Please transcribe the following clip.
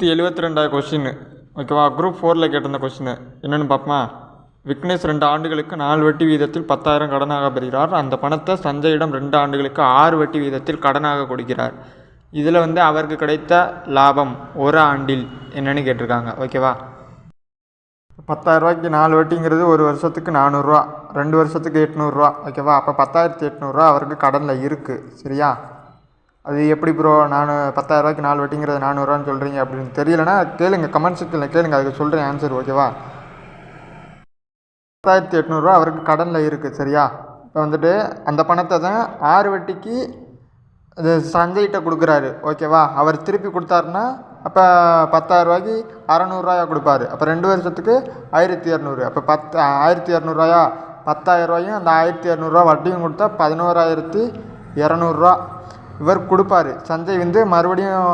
172வது question ஓகேவா. Group 4ல் கேட்டிருந்த question என்னென்னு பார்ப்போமா. விக்னேஷ் 2 ஆண்டுகளுக்கு 4 வட்டி வீதத்தில் 10,000 கடனாக பெறுகிறார். அந்த பணத்தை சஞ்சயிடம் 2 ஆண்டுகளுக்கு 6 வட்டி வீதத்தில் கடனாக கொடுக்கிறார். இதில் அவருக்கு கிடைத்த லாபம் ஒரு ஆண்டில் என்னென்னு கேட்டிருக்காங்க. ஓகேவா. 10,000 ரூபாய்க்கு 4 வட்டிங்கிறது ஒரு வருஷத்துக்கு 400 ரூபா, 2 வருஷத்துக்கு 800 ரூபா. ஓகேவா. அப்போ 10,800 ரூபா அவருக்கு கடனில் இருக்குது. சரியா. அது எப்படி ப்ரோ 10,000 ரூபாய்க்கு 4 வட்டிங்கிறது 400 ரூபான்னு சொல்கிறீங்க அப்படின்னு தெரியலனா கேளுங்க, கமெண்ட் செக்ஷனில் கேளுங்க, அதுக்கு சொல்கிறேன் ஆன்சர். ஓகேவா. 10,800 ரூபா அவருக்கு கடனில் இருக்குது. சரியா. இப்போ அந்த பணத்தை தான் 6 வட்டிக்கு அது சஞ்சய்கிட்ட கொடுக்குறாரு. ஓகேவா. அவர் திருப்பி கொடுத்தாருன்னா அப்போ 10,000 ரூபாய்க்கு 600 ரூபாயா கொடுப்பாரு. அப்போ 2 வருஷத்துக்கு 1,200. அப்போ 1,200 ரூபாயா, 10,000 ரூபாயும் அந்த 1,200 ரூபா வட்டியும் கொடுத்தா 11,200 ரூபா இவர் கொடுப்பாரு. சஞ்சய் மறுபடியும்